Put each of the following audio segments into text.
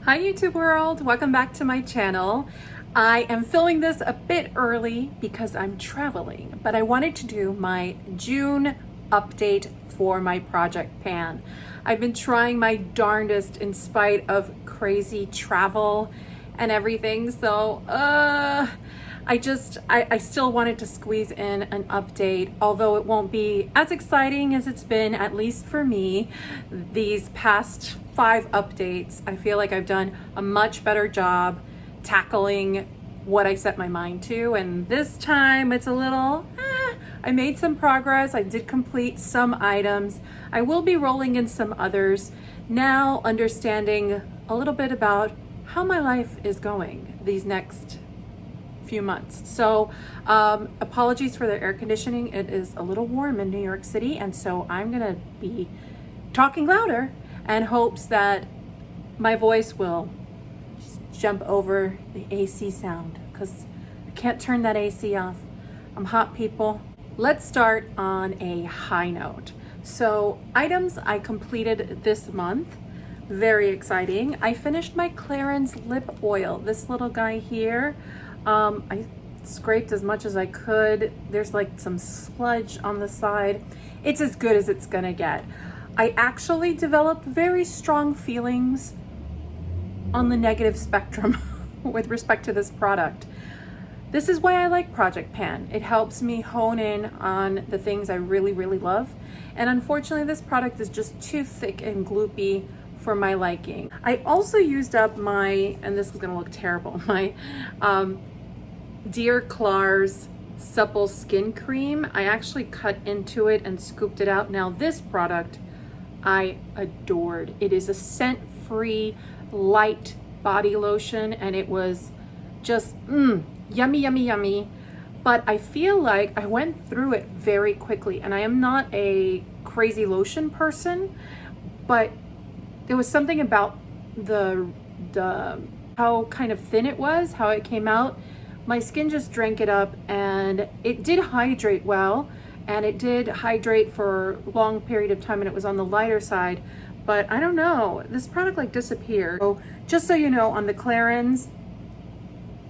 Hi YouTube world, welcome back to my channel. I am filming this a bit early because I'm traveling, but I wanted to do my June update for my project pan. I've been trying my darndest in spite of crazy travel and everything, so I still wanted to squeeze in an update, although it won't be as exciting as it's been, at least for me, these past 5 updates. I feel like I've done a much better job tackling what I set my mind to, and this time it's a little, I made some progress. I did complete some items. I will be rolling in some others, now understanding a little bit about how my life is going these next few months. So apologies for the air conditioning. It is a little warm in New York City, and so I'm gonna be talking louder and hopes that my voice will jump over the AC sound, because I can't turn that AC off. I'm hot, people. Let's start on a high note. So items I completed this month, very exciting. I finished my Clarins Lip Oil, this little guy here. I scraped as much as I could. There's like some sludge on the side. It's as good as it's gonna get. I actually developed very strong feelings on the negative spectrum with respect to this product. This is why I like Project Pan. It helps me hone in on the things I really, really love. And unfortunately, this product is just too thick and gloopy for my liking. I also used up my, and this is gonna look terrible, my Dear Clarins Supple Skin Cream. I actually cut into it and scooped it out. Now this product I adored. It is a scent-free, light body lotion, and it was just yummy, yummy, yummy. But I feel like I went through it very quickly, and I am not a crazy lotion person, but there was something about the how kind of thin it was, how it came out. My skin just drank it up, and it did hydrate well, and it did hydrate for a long period of time, and it was on the lighter side. But I don't know, this product like disappeared. So just so you know, on the Clarins,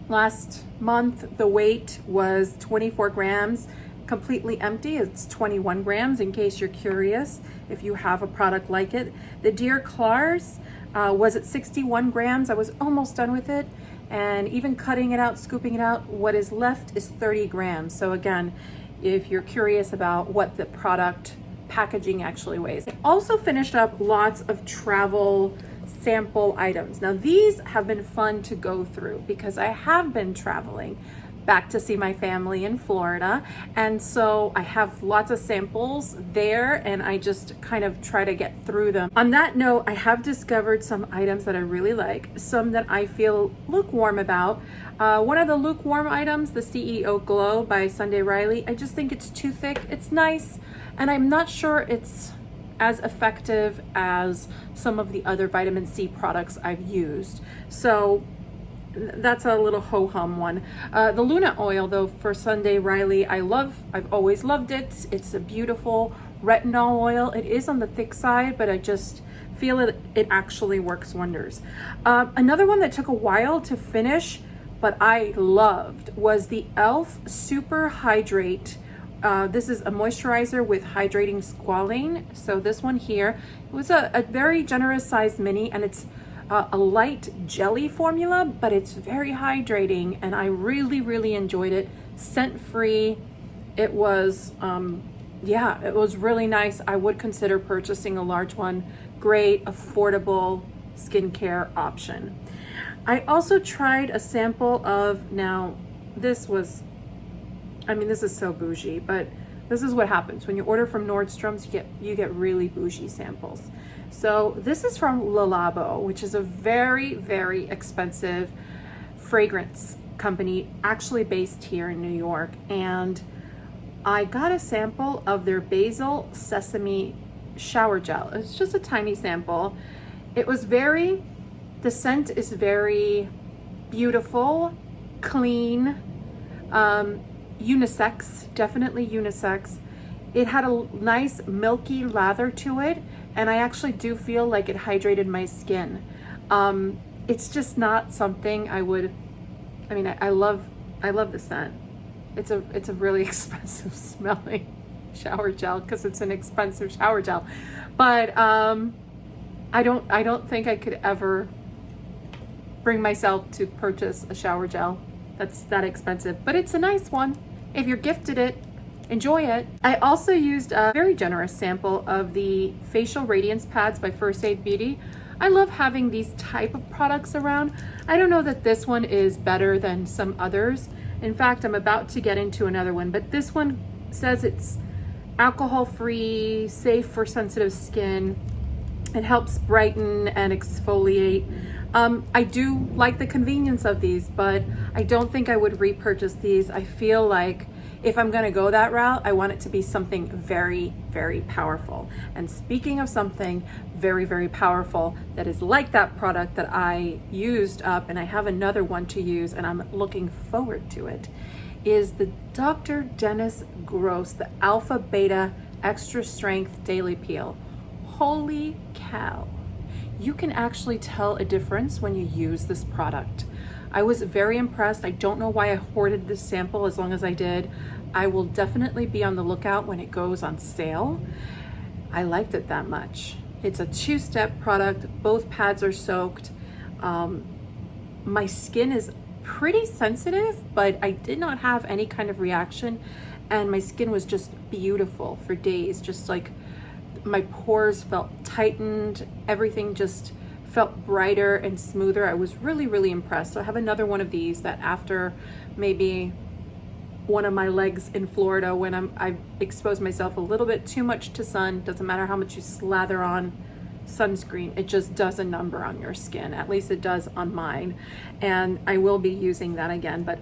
last month the weight was 24 grams, completely empty. It's 21 grams in case you're curious if you have a product like it. The Dear Clarins was at 61 grams. I was almost done with it, and even cutting it out, scooping it out, what is left is 30 grams. So again, if you're curious about what the product packaging actually weighs. I also finished up lots of travel sample items. Now these have been fun to go through because I have been traveling back to see my family in Florida, and so I have lots of samples there, and I just kind of try to get through them. On that note, I have discovered some items that I really like, some that I feel lukewarm about. One of the lukewarm items, the CEO Glow by Sunday Riley, I just think it's too thick. It's nice, and I'm not sure it's as effective as some of the other vitamin C products I've used. So that's a little ho-hum one. The Luna oil though for Sunday Riley, I've always loved it. It's a beautiful retinol oil. It is on the thick side, but I just feel it actually works wonders. Another one that took a while to finish, but I loved, was the e.l.f. Super Hydrate. This is a moisturizer with hydrating squalane. So this one here, it was a very generous sized mini, and it's a light jelly formula, but it's very hydrating, and I really, really enjoyed it. Scent free. It was, yeah, it was really nice. I would consider purchasing a large one. Great, affordable skincare option. I also tried a sample of, now this was, I mean, this is so bougie, but this is what happens when you order from Nordstrom's. You get really bougie samples. So this is from Labo, which is a very, very expensive fragrance company, actually based here in New York. And I got a sample of their basil sesame shower gel. It's just a tiny sample. It was the scent is very beautiful, clean, unisex, definitely unisex. It had a nice milky lather to it, and I actually do feel like it hydrated my skin. it's just not something I would, I mean, I love the scent. It's a really expensive smelling shower gel because it's an expensive shower gel. But I don't think I could ever bring myself to purchase a shower gel that's that expensive, but it's a nice one. If you're gifted it, enjoy it. I also used a very generous sample of the facial radiance pads by First Aid Beauty. I love having these type of products around. I don't know that this one is better than some others. In fact, I'm about to get into another one, but this one says it's alcohol-free, safe for sensitive skin. It helps brighten and exfoliate. I do like the convenience of these, but I don't think I would repurchase these. I feel like if I'm gonna go that route, I want it to be something very, very powerful. And speaking of something very, very powerful that is like that product that I used up, and I have another one to use and I'm looking forward to it, is the Dr. Dennis Gross, the Alpha Beta Extra Strength Daily Peel. Holy cow. You can actually tell a difference when you use this product. I was very impressed. I don't know why I hoarded this sample as long as I did. I will definitely be on the lookout when it goes on sale. I liked it that much. It's a two-step product. Both pads are soaked. My skin is pretty sensitive, but I did not have any kind of reaction, and my skin was just beautiful for days. Just like my pores felt tightened, everything just felt brighter and smoother. I was really, really impressed. So I have another one of these that after maybe one of my legs in Florida, when I expose myself a little bit too much to sun, doesn't matter how much you slather on sunscreen, it just does a number on your skin. At least it does on mine. And I will be using that again, but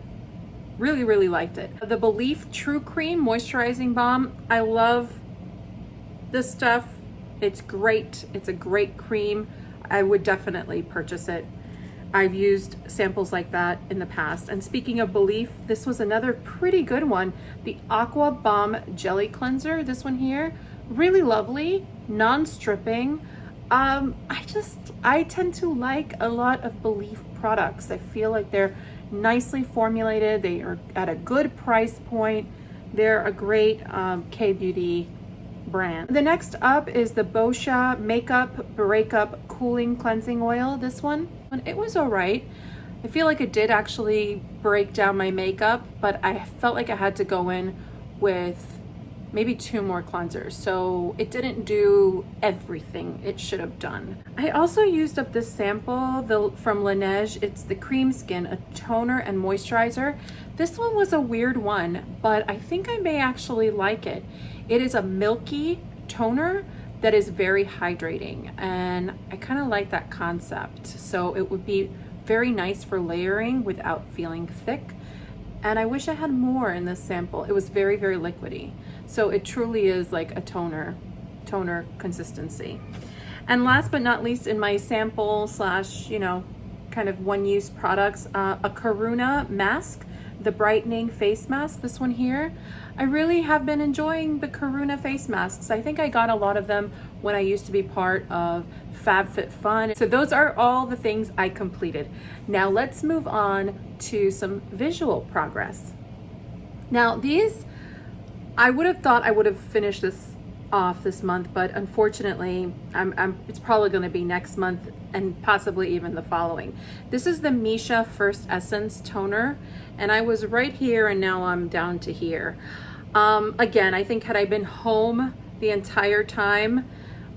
really, really liked it. The Belief True Cream Moisturizing Balm. I love this stuff. It's great. It's a great cream. I would definitely purchase it. I've used samples like that in the past. And speaking of Belief, this was another pretty good one. The Aqua Bomb Jelly Cleanser, this one here, really lovely, non-stripping. I tend to like a lot of Belief products. I feel like they're nicely formulated. They are at a good price point. They're a great K-beauty brand. The next up is the Boscia Makeup Breakup Cooling Cleansing Oil. This one, it was all right. I feel like it did actually break down my makeup, but I felt like I had to go in with maybe 2 more cleansers, so it didn't do everything it should have done. I also used up this sample from Laneige. It's the Cream Skin, a toner and moisturizer. This one was a weird one, but I think I may actually like it. It is a milky toner that is very hydrating, and I kind of like that concept. So it would be very nice for layering without feeling thick. And I wish I had more in this sample. It was very, very liquidy. So it truly is like a toner consistency. And last but not least, in my sample slash, kind of one-use products, a Karuna mask, the Brightening face mask, this one here. I really have been enjoying the Karuna face masks. I think I got a lot of them when I used to be part of FabFitFun. So those are all the things I completed. Now let's move on to some visual progress. Now these, I would have thought I would have finished this off this month, but unfortunately, it's probably going to be next month and possibly even the following. This is the Misha First Essence Toner, and I was right here and now I'm down to here. Again, I think had I been home the entire time,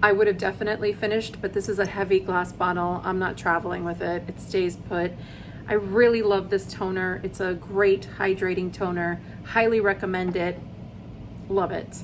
I would have definitely finished, but this is a heavy glass bottle. I'm not traveling with it. It stays put. I really love this toner. It's a great hydrating toner. Highly recommend it. Love it.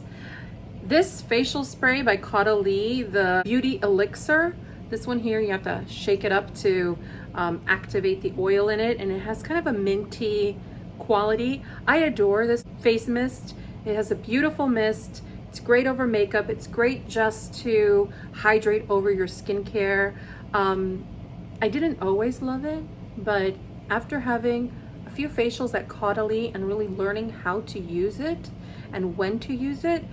This facial spray by Caudalie, the Beauty Elixir. This one here, you have to shake it up to activate the oil in it, and it has kind of a minty quality. I adore this face mist. It has a beautiful mist. It's great over makeup. It's great just to hydrate over your skincare. I didn't always love it, but after having a few facials at Caudalie and really learning how to use it and when to use it,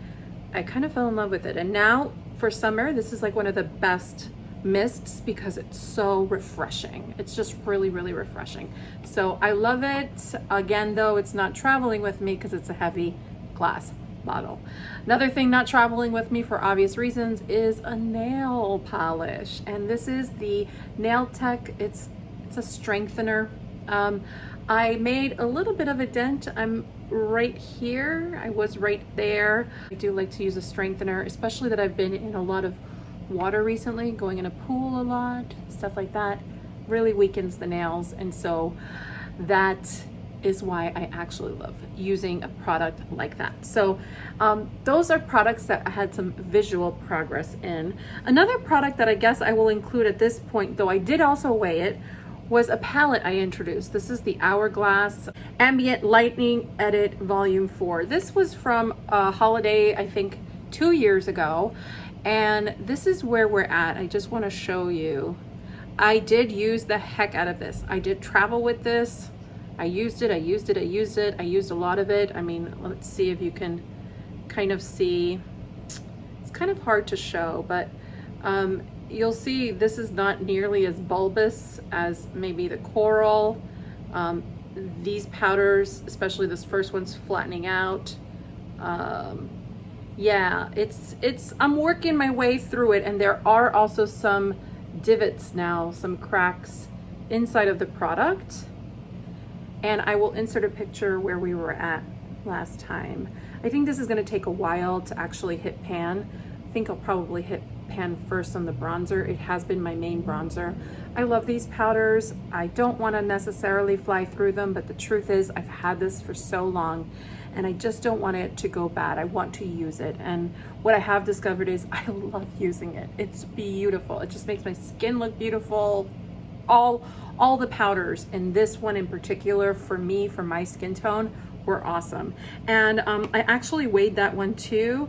I kind of fell in love with it. And now for summer, this is like one of the best mists because it's so refreshing. It's just really, really refreshing. So I love it. Again, though, it's not traveling with me because it's a heavy glass bottle. Another thing not traveling with me for obvious reasons is a nail polish. And this is the Nail Tech. It's a strengthener. I made a little bit of a dent. I'm right here. I was right there. I do like to use a strengthener, especially that I've been in a lot of water recently, going in a pool a lot, stuff like that. Really weakens the nails. And so that is why I actually love using a product like that. So those are products that I had some visual progress in. Another product that I guess I will include at this point, though I did also weigh it, was a palette I introduced. This is the Hourglass Ambient Lightning Edit Volume 4. This was from a holiday, I think 2 years ago. And this is where we're at. I just want to show you. I did use the heck out of this. I did travel with this. I used it. I used a lot of it. I mean, let's see if you can kind of see. It's kind of hard to show, but you'll see this is not nearly as bulbous as maybe the coral. These powders, especially this first one's flattening out. Yeah, I'm working my way through it, and there are also some divots now, some cracks inside of the product. And I will insert a picture where we were at last time. I think this is gonna take a while to actually hit pan. I think I'll probably hit pan first on the bronzer. It has been my main bronzer. I love these powders. I don't wanna necessarily fly through them, but the truth is I've had this for so long and I just don't want it to go bad. I want to use it. And what I have discovered is I love using it. It's beautiful. It just makes my skin look beautiful. All the powders, and this one in particular for me, for my skin tone, were awesome. And I actually weighed that one too,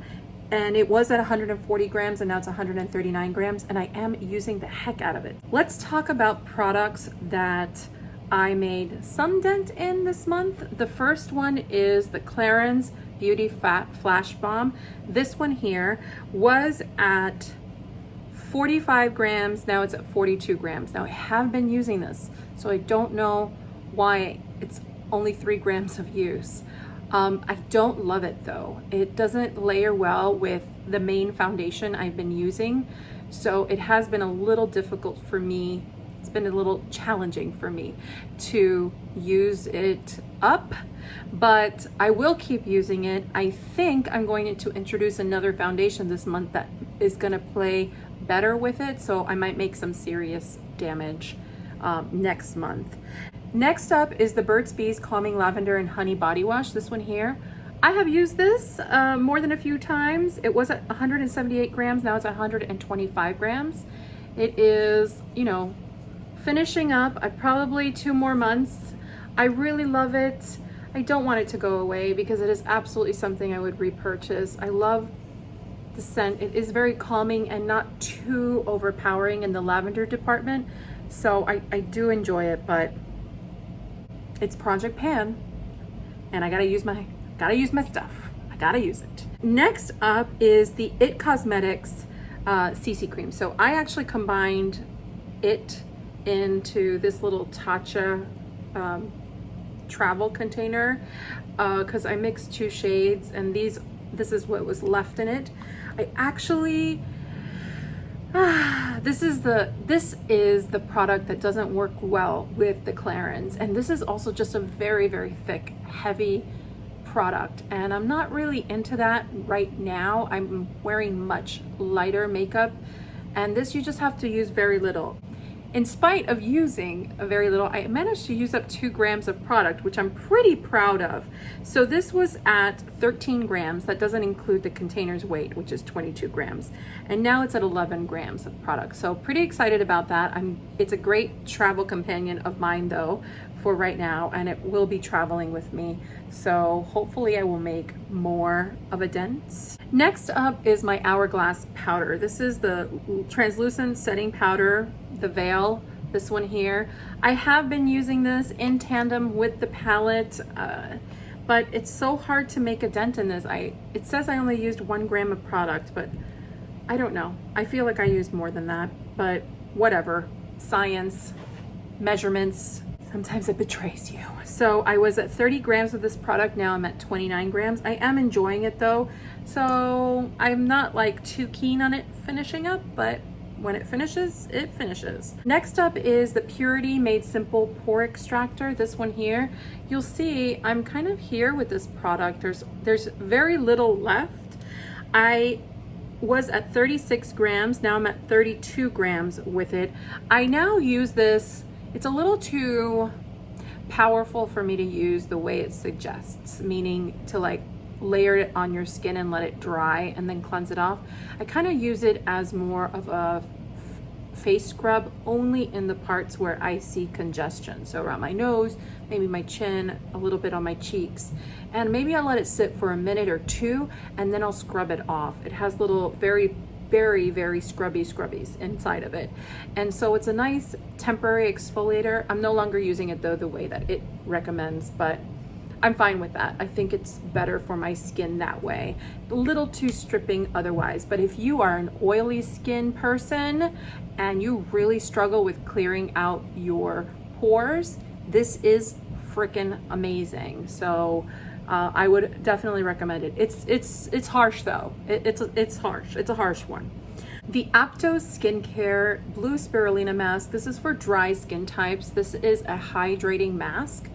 and it was at 140 grams and now it's 139 grams, and I am using the heck out of it. Let's talk about products that I made some dent in this month. The first one is the Clarins Beauty Fat Flash Bomb. This one here was at 45 grams, now it's at 42 grams. Now I have been using this, so I don't know why it's only 3 grams of use. I don't love it though. It doesn't layer well with the main foundation I've been using, so it has been a little difficult for me. It's been a little challenging for me to use it up, but I will keep using it. I think I'm going to introduce another foundation this month that is going to play better with it, so I might make some serious damage next month. Next up is the Burt's Bees Calming Lavender and Honey Body Wash. This one here, I have used this more than a few times. It was at 178 grams, now it's 125 grams. It is, you know, finishing up. I probably 2 more months. I really love it. I don't want it to go away because it is absolutely something I would repurchase. I love the scent. It is very calming and not too overpowering in the lavender department. So I do enjoy it, but it's Project Pan and I gotta use my stuff. I gotta use it. Next up is the It Cosmetics CC cream. So I actually combined it into this little Tatcha travel container because I mixed 2 shades, and this is what was left in it. I actually this is the product that doesn't work well with the Clarins, and this is also just a very, very thick, heavy product, and I'm not really into that right now. I'm wearing much lighter makeup, and this you just have to use very little. In spite of using a very little, I managed to use up 2 grams of product, which I'm pretty proud of. So this was at 13 grams. That doesn't include the container's weight, which is 22 grams. And now it's at 11 grams of product. So pretty excited about that. It's a great travel companion of mine though, for right now, and it will be traveling with me. So hopefully I will make more of a dent. Next up is my Hourglass powder. This is the translucent setting powder, the Veil, this one here. I have been using this in tandem with the palette, but it's so hard to make a dent in this. It says I only used 1 gram of product, but I don't know. I feel like I used more than that. but whatever. Science, measurements, sometimes it betrays you. So I was at 30 grams of this product. Now I'm at 29 grams. I am enjoying it though. So I'm not like too keen on it finishing up, but when it finishes, it finishes. Next up is the Purity Made Simple Pore Extractor. This one here, you'll see I'm kind of here with this product. There's very little left. I was at 36 grams. Now I'm at 32 grams with it. I now use this. It's a little too powerful for me to use the way it suggests, meaning to like layer it on your skin and let it dry and then cleanse it off. I kind of use it as more of a face scrub only in the parts where I see congestion. So around my nose, maybe my chin, a little bit on my cheeks. And maybe I'll let it sit for a minute or two and then I'll scrub it off. It has little very scrubbies inside of it. And so it's a nice temporary exfoliator. I'm no longer using it though the way that it recommends, but I'm fine with that. I think it's better for my skin that way. A little too stripping otherwise, but if you are an oily skin person and you really struggle with clearing out your pores, this is freaking amazing. So I would definitely recommend it. It's harsh though. It's harsh. It's a harsh one. The Aptos Skincare Blue Spirulina Mask. This is for dry skin types. This is a hydrating mask.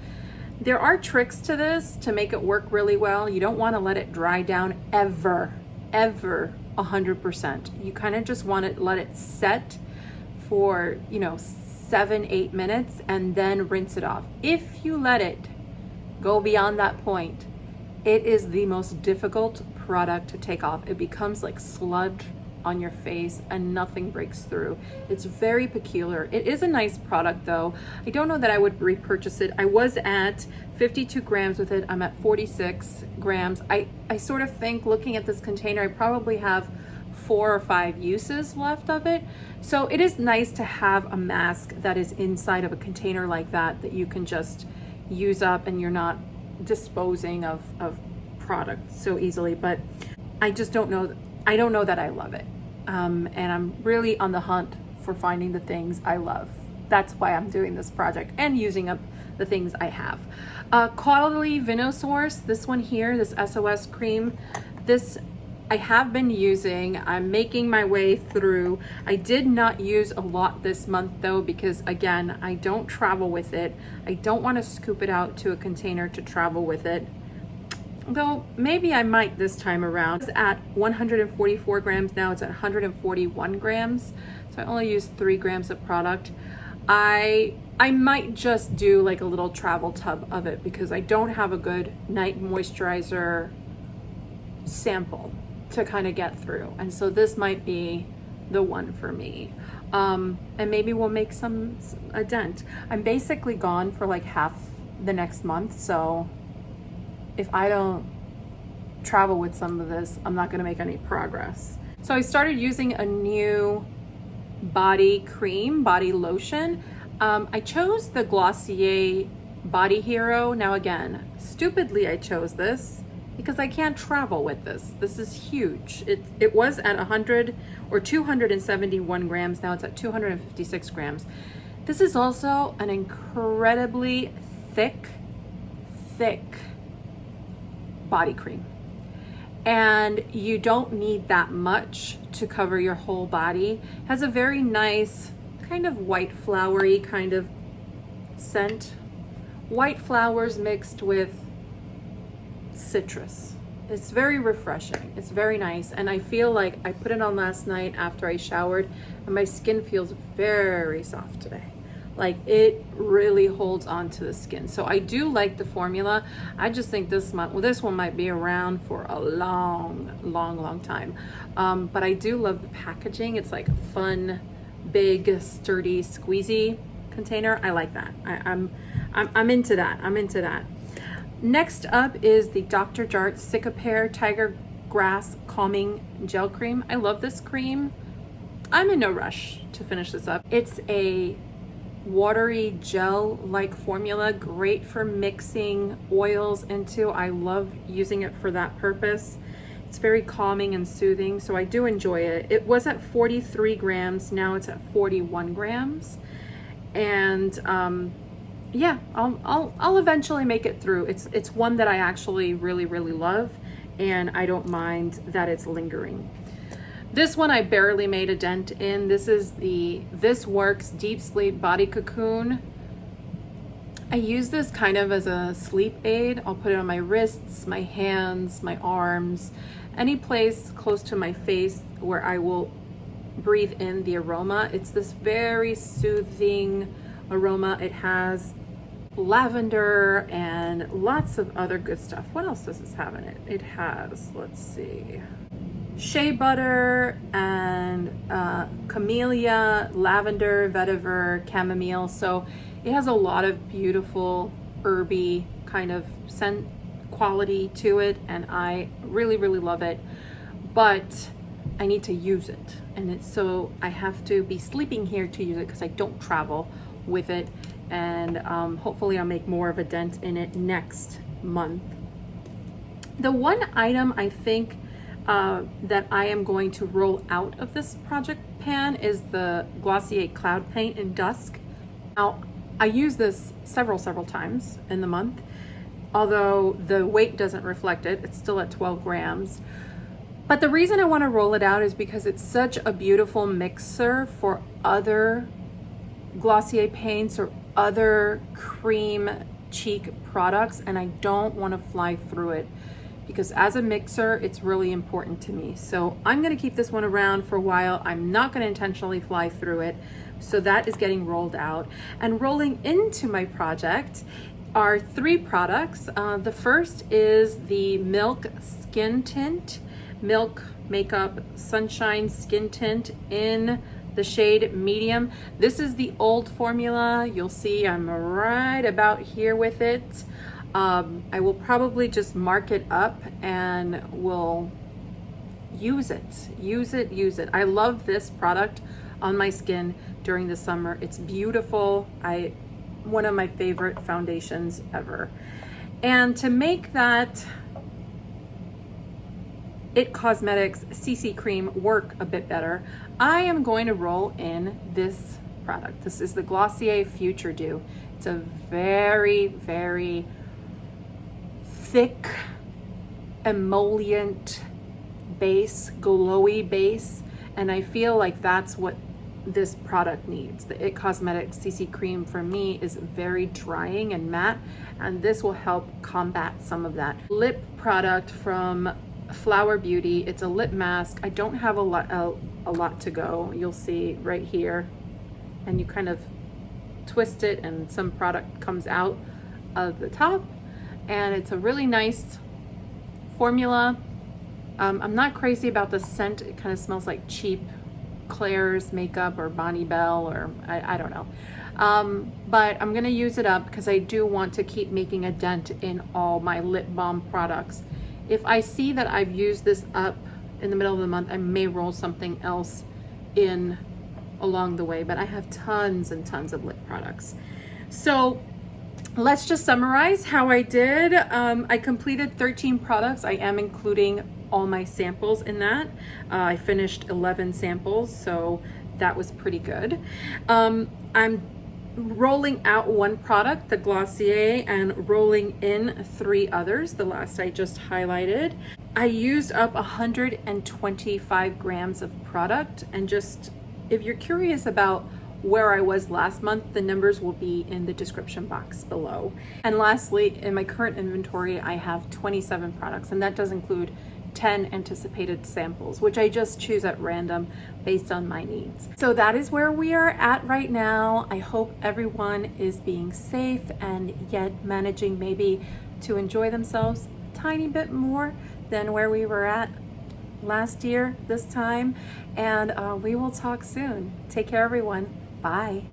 There are tricks to this to make it work really well. You don't want to let it dry down ever 100%. You kind of just want to let it set for 7-8 minutes and then rinse it off. If you let it go beyond that point, it is the most difficult product to take off. It becomes like sludge on your face and nothing breaks through. It's very peculiar. It is a nice product though. I don't know that I would repurchase it. I was at 52 grams with it. I'm at 46 grams. I sort of think, looking at this container, I probably have 4 or 5 uses left of it. So it is nice to have a mask that is inside of a container like that you can just use up and you're not disposing of product so easily. But I just don't know. I don't know that I love it. And I'm really on the hunt for finding the things I love. That's why I'm doing this project and using up the things I have. Caudalie Vinosource, this one here, this SOS cream, this I have been using. I'm making my way through. I did not use a lot this month though, because again, I don't travel with it. I don't want to scoop it out to a container to travel with it. Though maybe I might this time around. It's at 144 grams. Now it's at 141 grams. So I only used 3 grams of product. I might just do like a little travel tub of it because I don't have a good night moisturizer sample to kind of get through. And so this might be the one for me. And maybe we'll make a dent. I'm basically gone for like half the next month. So if I don't travel with some of this, I'm not gonna make any progress. So I started using a new body cream, body lotion. I chose the Glossier Body Hero. Now again, stupidly I chose this because I can't travel with this. This is huge. It was at 100 or 271 grams. Now it's at 256 grams. This is also an incredibly thick body cream. And you don't need that much to cover your whole body. It has a very nice kind of white flowery kind of scent. White flowers mixed with citrus. It's very refreshing. It's very nice. And I feel like I put it on last night after I showered and my skin feels very soft today. Like it really holds on to the skin. So I do like the formula. I just think this one might be around for a long time. But I do love the packaging. It's like a fun, big, sturdy, squeezy container. I like that. I'm into that. I'm into that. Next up is the Dr. Jart Cicapair Tiger Grass Calming Gel Cream. I love this cream. I'm in no rush to finish this up. It's a watery gel-like formula, great for mixing oils into. I love using it for that purpose. It's very calming and soothing, so I do enjoy it. It was at 43 grams, now it's at 41 grams. And yeah, I'll eventually make it through. It's one that I actually really love, and I don't mind that it's lingering. This one I barely made a dent in. This is the This Works Deep Sleep Body Cocoon. I use this kind of as a sleep aid. I'll put it on my wrists, my hands, my arms, any place close to my face where I will breathe in the aroma. It's this very soothing aroma. It has lavender and lots of other good stuff. What else does this have in it? It has, let's see, shea butter and camellia, lavender, vetiver, chamomile. So it has a lot of beautiful herby kind of scent quality to it, and I really love it. But I need to use it, and it's so I have to be sleeping here to use it because I don't travel with it. And hopefully I'll make more of a dent in it next month. The one item I think that I am going to roll out of this project pan is the Glossier Cloud Paint in Dusk. Now, I use this several times in the month, although the weight doesn't reflect it. It's still at 12 grams. But the reason I want to roll it out is because it's such a beautiful mixer for other Glossier paints or other cream cheek products, and I don't want to fly through it because as a mixer it's really important to me. So I'm going to keep this one around for a while. I'm not going to intentionally fly through it. So that is getting rolled out. And rolling into my project are 3 products. The first is the Milk Skin Tint, Milk Makeup Sunshine Skin Tint in the shade medium. This is the old formula. You'll see I'm right about here with it. I will probably just mark it up and will use it. I love this product on my skin during the summer. It's beautiful. One of my favorite foundations ever. And to make that It Cosmetics CC cream work a bit better, I am going to roll in this product. This is the Glossier Future Dew. It's a very thick emollient base, glowy base, and I feel like that's what this product needs. The It Cosmetics CC cream for me is very drying and matte, and this will help combat some of that. Lip product from Flower Beauty. It's a lip mask. I don't have a lot to go. You'll see right here, and you kind of twist it and some product comes out of the top, and it's a really nice formula. I'm not crazy about the scent. It kind of smells like cheap Claire's makeup or Bonnie Bell, or I don't know. But I'm gonna use it up because I do want to keep making a dent in all my lip balm products. If I see that I've used this up in the middle of the month, I may roll something else in along the way, but I have tons and tons of lip products. So let's just summarize how I did. I completed 13 products. I am including all my samples in that. I finished 11 samples, so that was pretty good. I'm rolling out 1 product, the Glossier, and rolling in 3 others, the last I just highlighted. I used up 125 grams of product, and just if you're curious about where I was last month, the numbers will be in the description box below. And lastly, in my current inventory, I have 27 products, and that does include 10 anticipated samples, which I just choose at random based on my needs. So that is where we are at right now. I hope everyone is being safe and yet managing maybe to enjoy themselves a tiny bit more than where we were at last year this time. And we will talk soon. Take care, everyone. Bye.